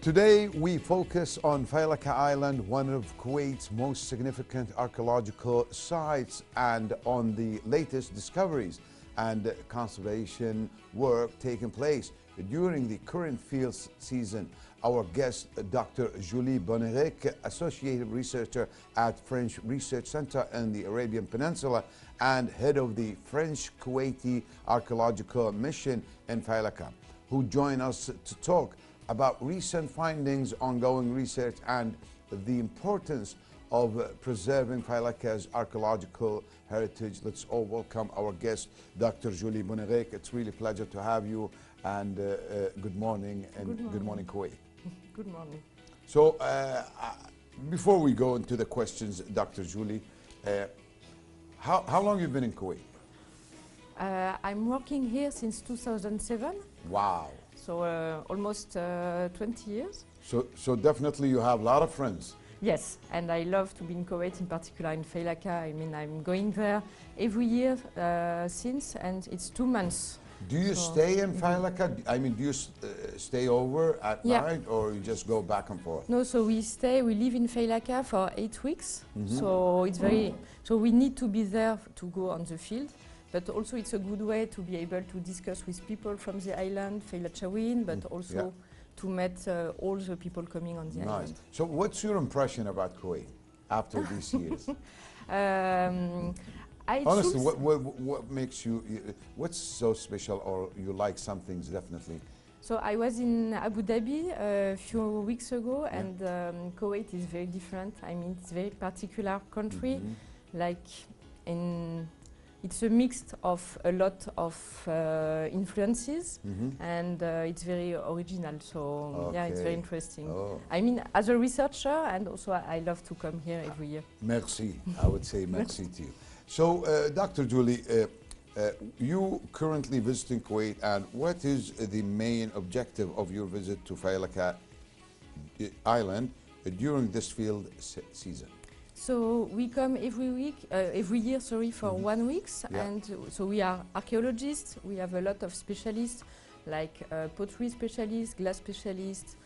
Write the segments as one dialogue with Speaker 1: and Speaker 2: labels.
Speaker 1: Today we focus on Failaka Island, one of Kuwait's most significant archaeological sites, and on the latest discoveries and conservation work taking place during the current field season. Our guest, Dr. Bonnéric, Associate Researcher at French Research Center in the Arabian Peninsula and head of the French-Kuwaiti Archaeological Mission in Failaka, who join us to talk about recent findings, ongoing research, and the importance of preserving Failaka's archaeological heritage. Let's all welcome our guest, Dr. Bonnéric. It's really a pleasure to have you, and good morning, and good morning, Kuwait.
Speaker 2: Good morning.
Speaker 1: So, before we go into the questions, Dr. How long have you been in Kuwait?
Speaker 2: I'm working here since 2007.
Speaker 1: Wow.
Speaker 2: So almost 20 years.
Speaker 1: So definitely you have a lot of friends.
Speaker 2: Yes, and I love to be in Kuwait, in particular in Failaka. I mean, I'm going there every year since, and it's 2 months.
Speaker 1: Do you stay in Failaka? I mean, do you stay over at night, or you just go back and forth?
Speaker 2: No, so we live in Failaka for 8 weeks. So it's so we need to be there to go on the field. But also it's a good way to be able to discuss with people from the island, Failachawin, but also to meet all the people coming on the island.
Speaker 1: So what's your impression about Kuwait after these years? Honestly, what makes you, what's so special, or you like some things definitely?
Speaker 2: So I was in Abu Dhabi a few weeks ago, and Kuwait is very different. I mean, it's a very particular country, like it's a mix of a lot of influences, and it's very original. So yeah, it's very interesting. I mean, as a researcher, and also I love to come here every year.
Speaker 1: Merci, I would say merci to you. So, Dr. Julie, you currently visiting Kuwait, and what is the main objective of your visit to Failaka Island during this field season?
Speaker 2: So we come every year, for 1 week, and so we are archaeologists. We have a lot of specialists, like pottery specialists, glass specialists,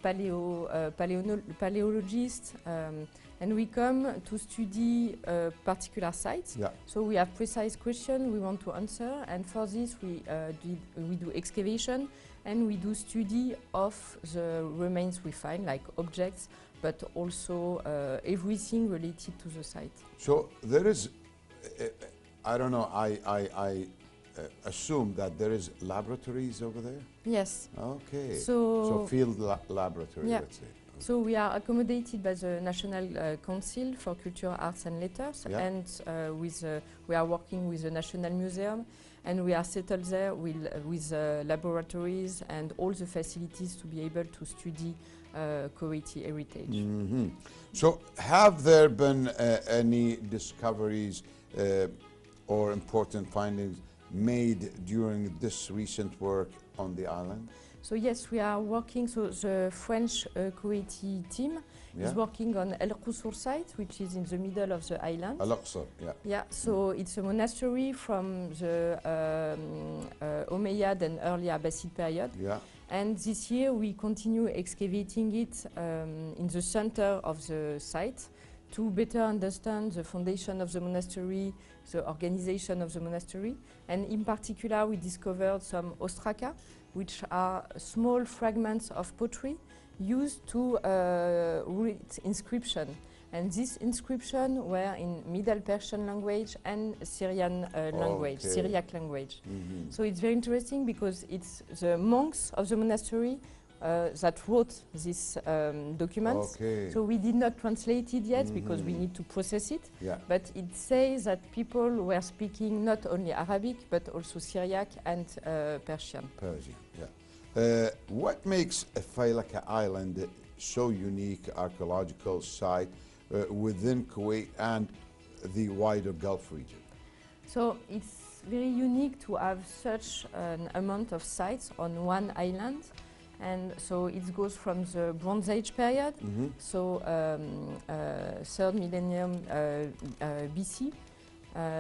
Speaker 2: paleologists, and we come to study particular sites. So we have precise questions we want to answer, and for this we do excavation, and we do study of the remains we find, like objects, but also everything related to the site.
Speaker 1: So there is, I don't know, I assume that there is laboratories over there?
Speaker 2: Yes.
Speaker 1: Okay.
Speaker 2: So
Speaker 1: field laboratory, let's say.
Speaker 2: So we are accommodated by the National Council for Culture, Arts and Letters, and we are working with the National Museum, and we are settled there with laboratories and all the facilities to be able to study Kuwaiti heritage.
Speaker 1: So have there been any discoveries or important findings made during this recent work on the island?
Speaker 2: So yes, we are working, so the French Kuwaiti team is working on Al-Qusur site, which is in the middle of the island.
Speaker 1: Al-Qusur,
Speaker 2: Yeah, so it's a monastery from the Umayyad and early Abbasid period. And this year we continue excavating it in the center of the site to better understand the foundation of the monastery, the organization of the monastery. And in particular, we discovered some ostraka, which are small fragments of pottery used to read inscription. And these inscriptions were in Middle Persian language and Syrian language, Syriac language. So it's very interesting because it's the monks of the monastery that wrote this documents. So we did not translate it yet because we need to process it. But it says that people were speaking not only Arabic but also Syriac and Persian.
Speaker 1: What makes Failaka Island so unique archaeological site within Kuwait and the wider Gulf region?
Speaker 2: So it's very unique to have such an amount of sites on one island. And so it goes from the Bronze Age period, so 3rd millennium BC,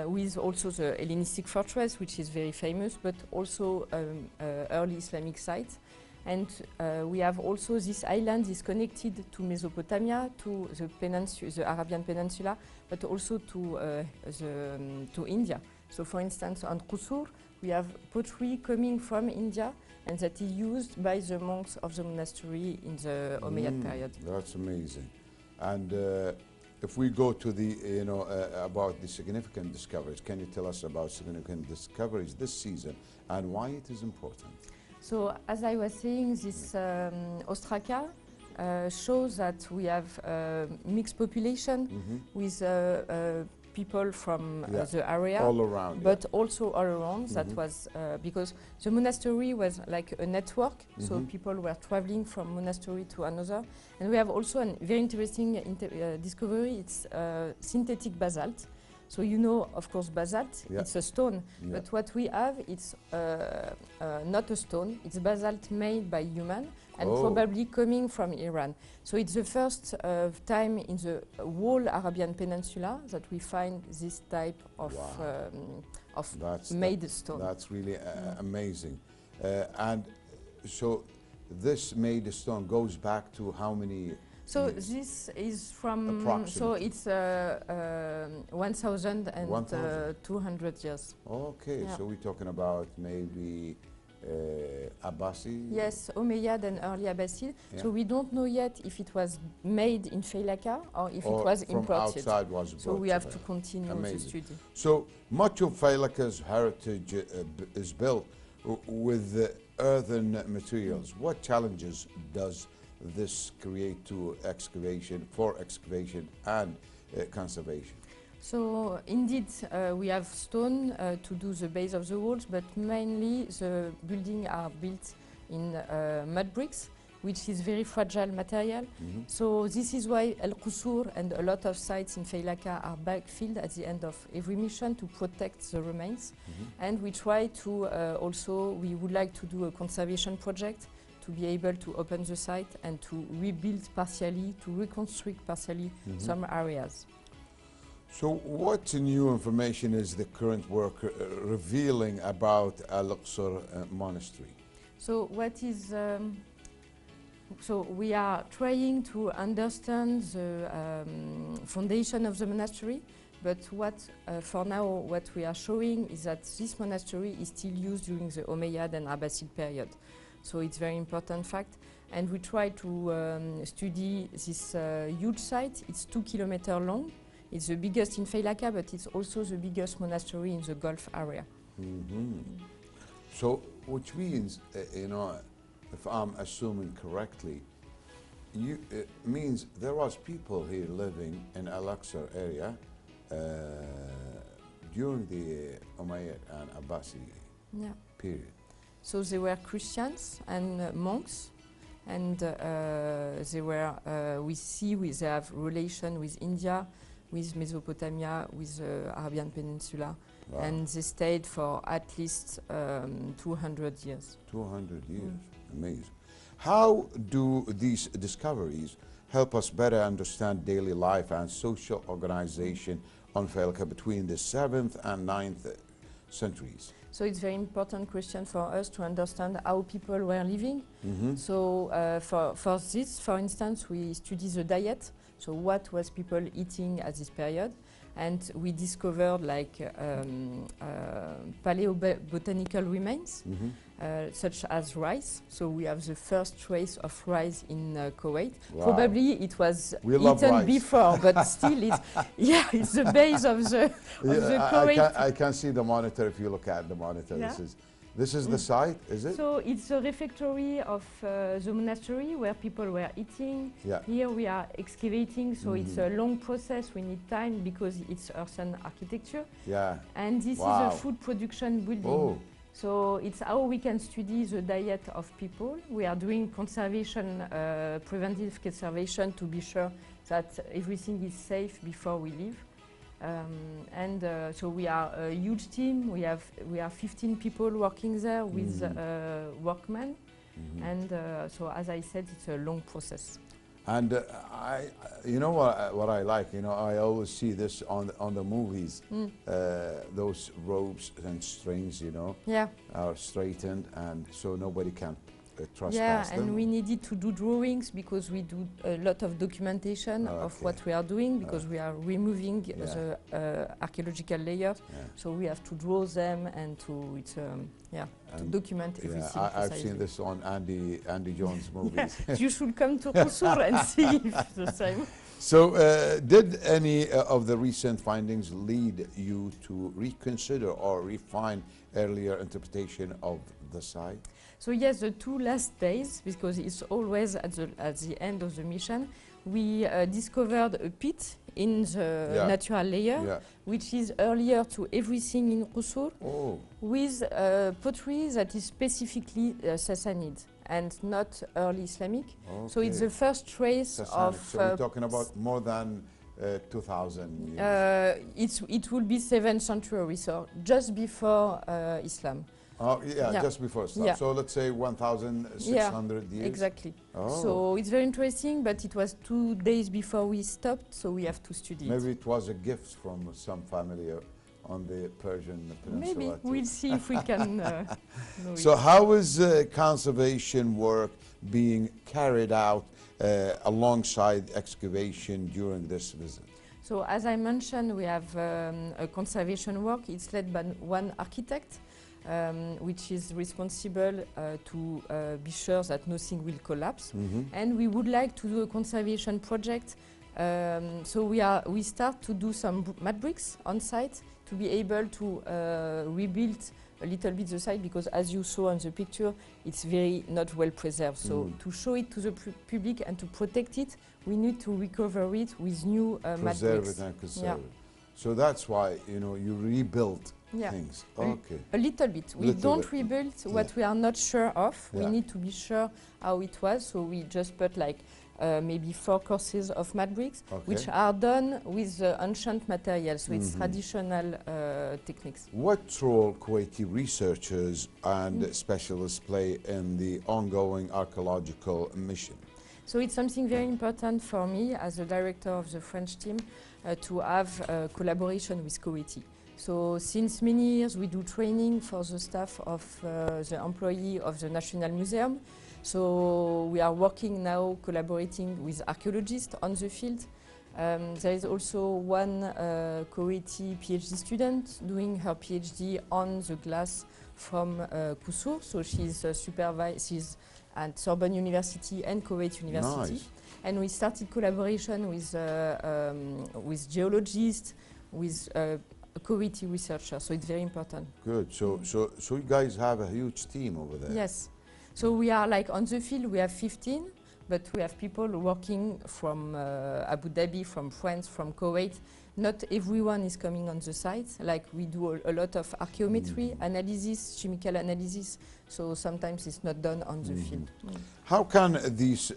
Speaker 2: with also the Hellenistic fortress, which is very famous, but also early Islamic sites. And we have also this island is connected to Mesopotamia, to the peninsula, the Arabian Peninsula, but also to India. So for instance, on Al-Qusur, we have pottery coming from India, and that is used by the monks of the monastery in the Umayyad period.
Speaker 1: That's amazing. And if we go to the, about the significant discoveries, can you tell us about significant discoveries this season and why it is important?
Speaker 2: So, as I was saying, this ostraka shows that we have mixed population with people from the area,
Speaker 1: all around,
Speaker 2: but also all around. That was because the monastery was like a network, so people were traveling from monastery to another. And we have also a very interesting discovery. It's synthetic basalt. So you know, of course, basalt, it's a stone, but what we have, it's not a stone, it's basalt made by human and probably coming from Iran. So it's the first time in the whole Arabian Peninsula that we find this type of, made stone.
Speaker 1: That's really amazing. And so this made stone goes back to how many
Speaker 2: So this is from, so it's 1,200 years.
Speaker 1: Okay, so we're talking about maybe Abbasid?
Speaker 2: Yes, Umayyad and early Abbasid. So we don't know yet if it was made in Failaka or if it was imported.
Speaker 1: Outside was
Speaker 2: so we have to continue the study.
Speaker 1: So much of Failaka's heritage is built with earthen materials. What challenges does this create to excavation and conservation?
Speaker 2: So indeed we have stone to do the base of the walls, but mainly the buildings are built in mud bricks, which is very fragile material. So this is why Al-Qusur and a lot of sites in Failaka are backfilled at the end of every mission to protect the remains. And we try to also, we would like to do a conservation project to be able to open the site and to rebuild partially, to reconstruct partially some areas.
Speaker 1: So what new information is the current work revealing about Al-Qusur monastery?
Speaker 2: So what is, so we are trying to understand the foundation of the monastery, but what for now what we are showing is that this monastery is still used during the Umayyad and Abbasid period. So it's very important fact, and we try to study this huge site. It's 2 kilometers long. It's the biggest in Failaka, but it's also the biggest monastery in the Gulf area.
Speaker 1: So, which means, if I'm assuming correctly, it means there was people here living in Al-Qusur area during the Umayyad and Abbasid period.
Speaker 2: So they were Christians and monks, and they were, we see they have relation with India, with Mesopotamia, with the Arabian Peninsula, and they stayed for at least 200 years.
Speaker 1: 200 years, amazing. How do these discoveries help us better understand daily life and social organization on Failaka between the 7th and 9th centuries?
Speaker 2: So it's a very important question for us to understand how people were living. So for this, for instance, we study the diet. So what was people eating at this period? And we discovered like paleobotanical remains, such as rice. So we have the first trace of rice in Kuwait. Probably it was eaten before, but still it's, it's the base of the, Kuwait.
Speaker 1: I can see the monitor if you look at the monitor. This is the site, is it?
Speaker 2: So it's a refectory of the monastery where people were eating. Here we are excavating, so it's a long process. We need time because it's earthen architecture. And this is a food production building. So it's how we can study the diet of people. We are doing conservation, preventive conservation to be sure that everything is safe before we leave. So we are a huge team. We are 15 people working there with workmen, and so as I said, it's a long process.
Speaker 1: And you know what I like. I always see this on the movies. Those ropes and strings, are straightened, and so nobody can trespass
Speaker 2: yeah,
Speaker 1: them.
Speaker 2: and we needed to do drawings because we do a lot of documentation of what we are doing because we are removing the archaeological layers. So we have to draw them and to to document everything.
Speaker 1: I've seen this on Andy Jones movies.
Speaker 2: You should come to Al-Qusur and see if the same.
Speaker 1: So, did any of the recent findings lead you to reconsider or refine earlier interpretation of the site?
Speaker 2: So yes, the 2 last days, because it's always at the end of the mission, we discovered a pit in the natural layer, which is earlier to everything in Al-Qusur, with pottery that is specifically Sassanid and not early Islamic. So it's the first trace of...
Speaker 1: So we're talking about more than 2,000 years?
Speaker 2: It will be 7th century, so just before Islam.
Speaker 1: Oh, just before Islam. So let's say 1,600 years?
Speaker 2: Exactly. So it's very interesting, but it was 2 days before we stopped, so we have to study it.
Speaker 1: Maybe it was a gift from some family on the Persian Peninsula.
Speaker 2: Maybe. We'll see if we can know
Speaker 1: So how is conservation work being carried out alongside excavation during this visit?
Speaker 2: So as I mentioned, we have a conservation work. It's led by one architect, which is responsible to be sure that nothing will collapse. And we would like to do a conservation project. So we start to do some mud bricks on site to be able to rebuild a little bit the site, because as you saw on the picture, it's very not well preserved. So to show it to the public and to protect it, we need to recover it with new mud bricks.
Speaker 1: Preserve it and conserve it. So that's why, you know, you rebuilt things. Okay.
Speaker 2: A little bit. We don't rebuild what we are not sure of. We need to be sure how it was. So we just put like maybe 4 courses of mud bricks, which are done with ancient materials. So it's traditional techniques.
Speaker 1: What role Kuwaiti researchers and specialists play in the ongoing archaeological mission?
Speaker 2: So it's something very important for me as the director of the French team to have collaboration with Kuwaiti. So since many years we do training for the staff of the employee of the National Museum. So we are working now collaborating with archaeologists on the field. There is also one Kuwaiti PhD student doing her PhD on the glass from Al-Qusur. So she's she's at Sorbonne University and Kuwait University.
Speaker 1: Nice.
Speaker 2: And we started collaboration with geologists, with Kuwaiti researchers. So it's very important.
Speaker 1: Good. So you guys have a huge team over there.
Speaker 2: Yes. So we are like on the field, we have 15, but we have people working from Abu Dhabi, from France, from Kuwait. Not everyone is coming on the site. Like we do a lot of archaeometry analysis, chemical analysis. So sometimes it's not done on the field.
Speaker 1: How can these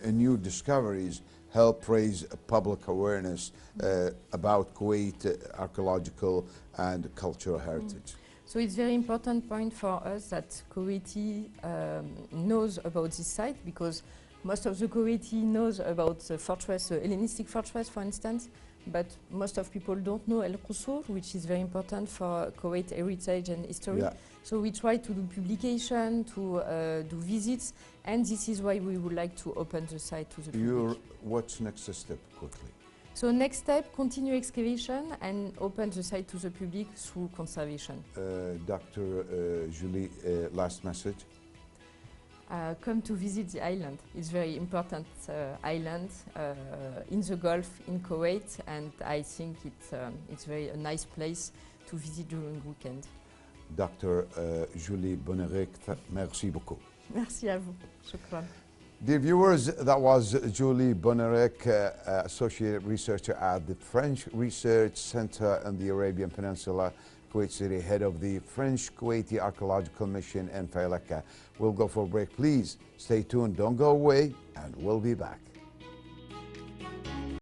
Speaker 1: new discoveries help raise public awareness about Kuwait archaeological and cultural heritage?
Speaker 2: So it's very important point for us that Kuwaiti knows about this site, because most of the Kuwaiti knows about the fortress, the Hellenistic fortress, for instance, but most of people don't know Al-Qusur, which is very important for Kuwait heritage and history. So we try to do publication, to do visits, and this is why we would like to open the site to the public.
Speaker 1: What's next step, quickly?
Speaker 2: So next step, continue excavation and open the site to the public through conservation.
Speaker 1: Dr. Julie, last message?
Speaker 2: Come to visit the island. It's very important island in the Gulf, in Kuwait, and I think it's very a nice place to visit during weekend.
Speaker 1: Dr. Julie Bonnéric, merci beaucoup.
Speaker 2: Merci à vous. Shukran.
Speaker 1: Dear viewers, that was Julie Bonnéric, Associate Researcher at the French Research Center in the Arabian Peninsula, Kuwait City, head of the French-Kuwaiti Archaeological Mission in Failaka. We'll go for a break. Please stay tuned, don't go away, and we'll be back.